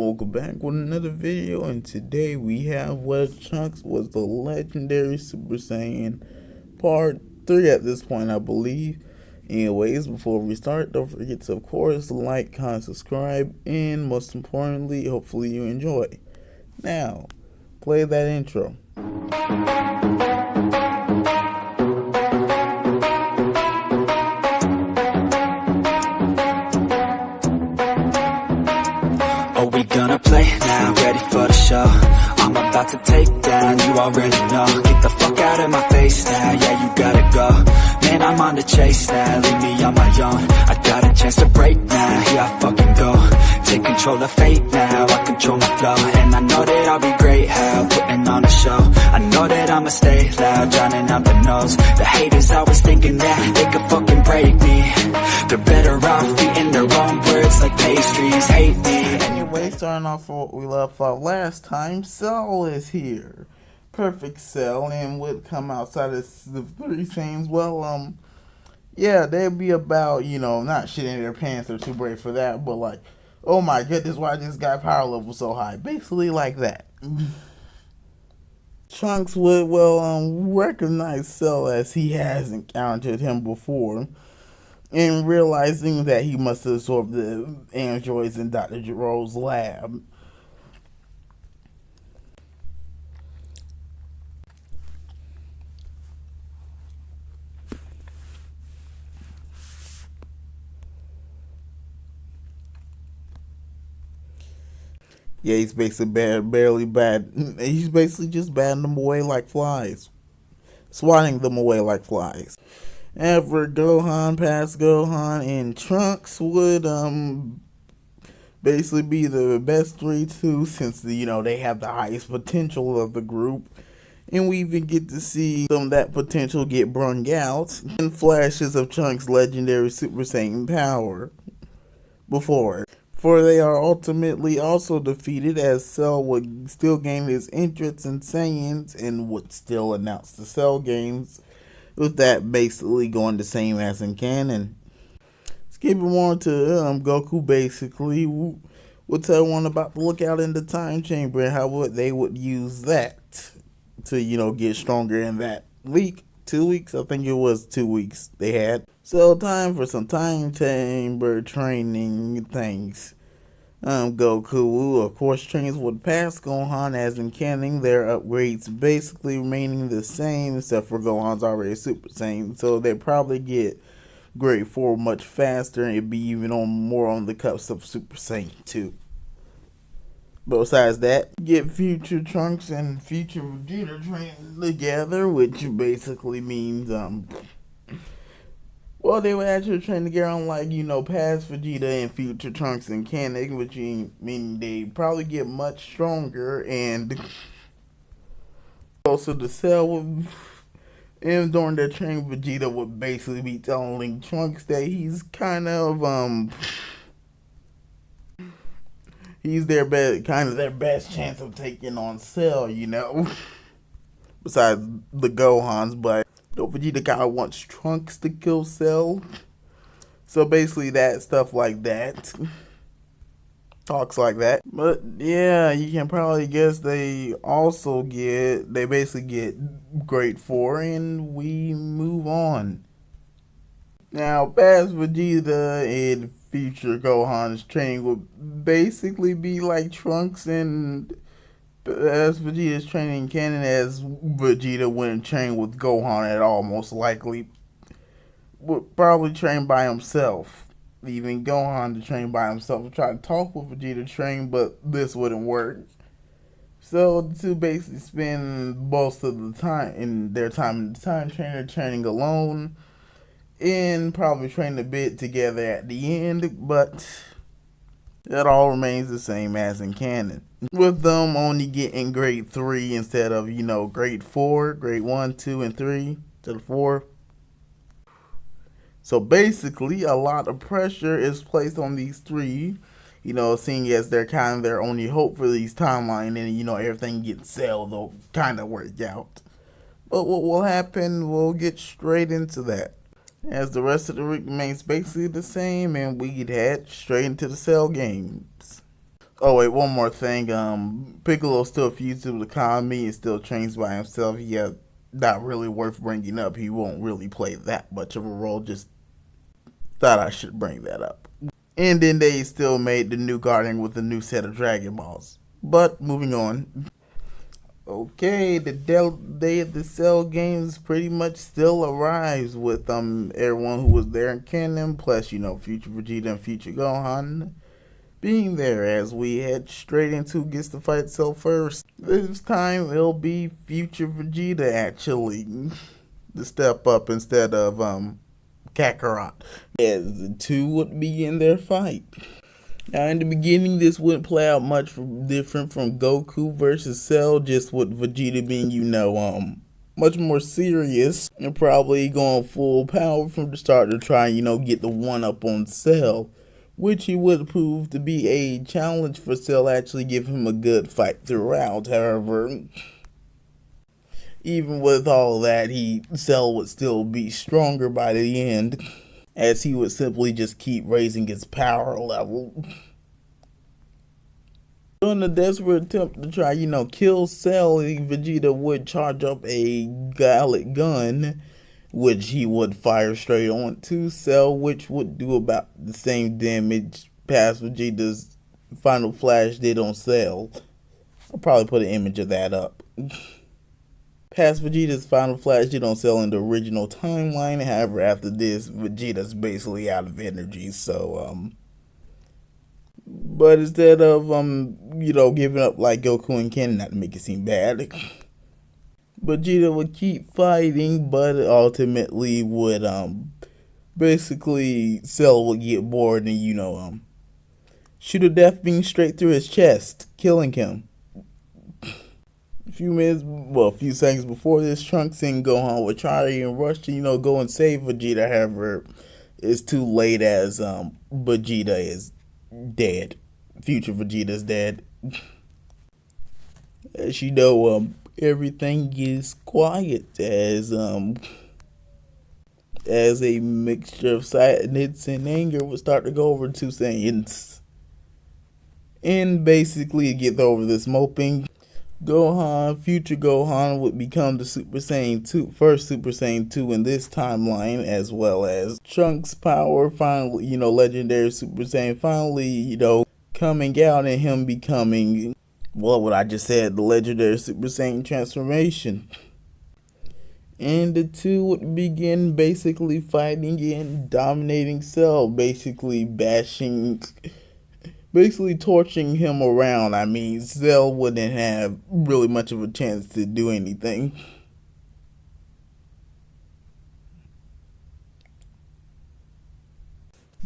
welcome back with another video, and today we have what Trunks was the legendary Super Saiyan part 3 at this point, I believe. Anyways, before we start, don't forget to, of course, like, comment, subscribe, and most importantly, hopefully you enjoy. Now, play that intro. We gonna play now, ready for the show. I'm about to take down, you already know. Get the fuck out of my face now, yeah, you gotta go. Man, I'm on the chase now, leave me on my own. I got a chance to break now, here I fucking go. Take control of fate now, I control my flow. And I know that I'll be great, how putting on a show. I know that I'ma stay loud, drowning out the noise. The haters always thinking that they could fucking break me. They're better off eating their own words like pastries, hate me. Anyway, starting off what we left off last time, Cell is here. Perfect Cell, and would come outside of the three scenes. Well, yeah, they'd be about, not shitting their pants, they're too brave for that, but like, oh my goodness, why this guy power level so high? Basically like that. Trunks would, recognize Cell as he has encountered him before, and realizing that he must have absorbed the androids in Dr. Jiro's lab. Yeah, he's basically he's basically just batting them away like flies. Swatting them away like flies. After Gohan, past Gohan, and Trunks would basically be the best 3 too, since they have the highest potential of the group, and we even get to see some of that potential get brung out in flashes of Trunks' legendary Super Saiyan power before. For they are ultimately also defeated, as Cell would still gain his interest in Saiyans and would still announce the Cell games, with that basically going the same as in canon. Skipping on to Goku, basically would tell one about the lookout in the time chamber and how they would use that to get stronger in that week. 2 weeks, I think it was 2 weeks they had. So time for some time chamber training things. Goku, of course, trains with past Gohan as in canon. Their upgrades basically remaining the same, except for Gohan's already Super Saiyan, so they probably get grade 4 much faster, and it'd be even more on the cusp of Super Saiyan 2. But besides that, get future Trunks and future Vegeta training together, which basically means they would actually train together on past Vegeta and future Trunks and canon, which mean they probably get much stronger, and also the Cell and during their training, Vegeta would basically be telling Trunks that he's kind of he's their best chance of taking on Cell, besides the Gohans, but Vegeta kind of wants Trunks to kill Cell. So basically that stuff like that. Talks like that. But yeah, you can probably guess they basically get grade 4, and we move on. Now, past Vegeta and future Gohan's training would basically be like Trunks and as Vegeta's training canon, as Vegeta wouldn't train with Gohan at all, most likely. Would probably train by himself. Leaving Gohan to train by himself. Try to talk with Vegeta to train, but this wouldn't work. So the two basically spend most of the time in the time trainer training alone, and probably train a bit together at the end, but it all remains the same as in canon. With them only getting grade 3 instead of, grade 4, grade 1, 2, and 3 instead of 4. So basically, a lot of pressure is placed on these 3, seeing as they're kind of their only hope for these timeline, and, everything gets Cell, they'll kind of work out. But what will happen, we'll get straight into that. As the rest of the week remains basically the same, and we head straight into the Cell games. Oh wait, one more thing. Piccolo's still fused to the economy and still trains by himself. Yeah, not really worth bringing up. He won't really play that much of a role. Just thought I should bring that up. And then they still made the new Guardian with a new set of Dragon Balls. But moving on. Okay, the day of the Cell games pretty much still arrives with everyone who was there in canon, plus future Vegeta and future Gohan being there as we head straight into gets to fight Cell first. This time it'll be future Vegeta actually to step up instead of Kakarot, as the two would begin their fight. Now, in the beginning, this wouldn't play out much different from Goku versus Cell, just with Vegeta being, much more serious and probably going full power from the start to try, get the one up on Cell, which he would prove to be a challenge for Cell, actually give him a good fight throughout. However, even with all that, Cell would still be stronger by the end, as he would simply just keep raising his power level. In a desperate attempt to try, kill Cell, Vegeta would charge up a Gallic gun, which he would fire straight onto Cell, which would do about the same damage past Vegeta's Final Flash did on Cell. I'll probably put an image of that up. Past Vegeta's Final Flash did on Cell in the original timeline. However, after this, Vegeta's basically out of energy. So, but instead of giving up like Goku and Ken, not to make it seem bad, Vegeta would keep fighting, but ultimately would basically Cell would get bored and shoot a death beam straight through his chest, killing him. A few seconds before this, Trunks and Gohan would try and rush to, go and save Vegeta. However, it's too late as Vegeta is dead. Future Vegeta is dead. As you know, everything is quiet as a mixture of sadness and anger would start to go over to Saiyans. And basically get over this moping, future Gohan would become the first Super Saiyan 2 in this timeline, as well as Trunks' power finally, legendary Super Saiyan finally, coming out and him becoming, what I just said, the legendary Super Saiyan transformation. And the two would begin basically fighting and dominating Cell, basically torching him around. I mean, Cell wouldn't have really much of a chance to do anything.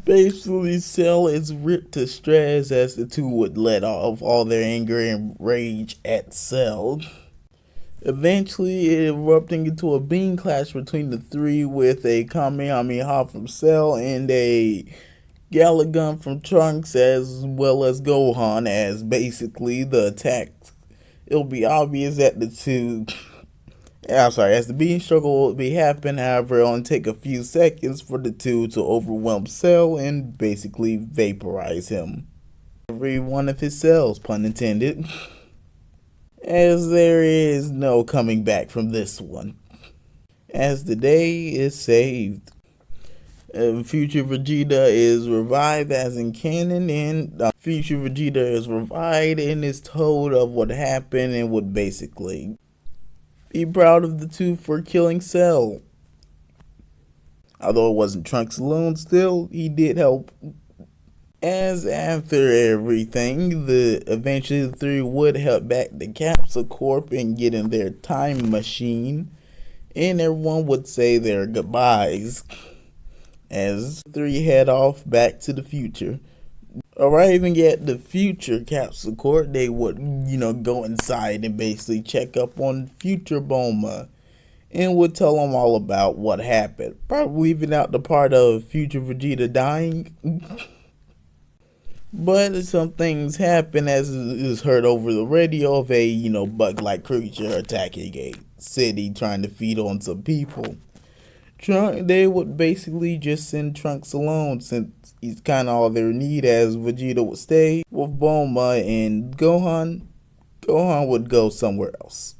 Basically, Cell is ripped to shreds as the two would let off all their anger and rage at Cell, eventually erupting into a beam clash between the three with a Kamehameha from Cell and a Gallic gun from Trunks, as well as Gohan, as basically the attacks. It'll be obvious that as the beam struggle will be happening. However, it'll only take a few seconds for the two to overwhelm Cell and basically vaporize him. Every one of his cells, pun intended. As there is no coming back from this one, as the day is saved. Future Vegeta is revived as in canon, and Future Vegeta is revived and is told of what happened and would basically be proud of the two for killing Cell. Although it wasn't Trunks alone, still, he did help. As after everything, eventually the three would help back the Capsule Corp and get in their time machine, and everyone would say their goodbyes as the three head off back to the future. Arriving at the future Capsule Corp, they would, go inside and basically check up on future Bulma and would tell them all about what happened. Probably leaving out the part of future Vegeta dying. But some things happen, as is heard over the radio, of a, bug-like creature attacking a city trying to feed on some people. They would basically just send Trunks alone since he's kind of all their need, as Vegeta would stay with Bulma and Gohan. Gohan would go somewhere else.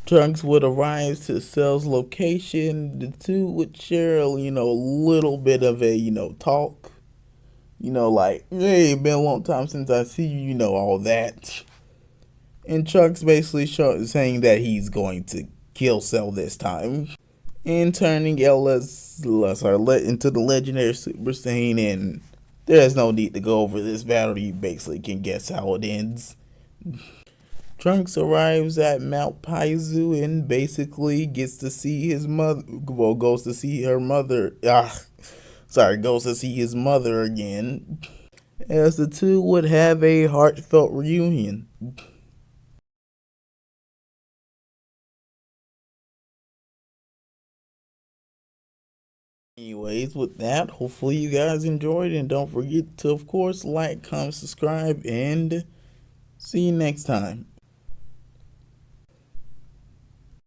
Trunks would arrive to Cell's location. The two would share, a little bit of a, talk. Like, hey, it's been a long time since I see you, all that. And Trunks basically saying that he's going to kill Cell this time. And turning into the legendary Super Saiyan, and there's no need to go over this battle. You basically can guess how it ends. Trunks arrives at Mount Paizu and basically gets to see his mother. Well, goes to see her mother. Goes to see his mother again, as the two would have a heartfelt reunion. Anyways, with that, hopefully you guys enjoyed, and don't forget to, of course, like, comment, subscribe, and see you next time.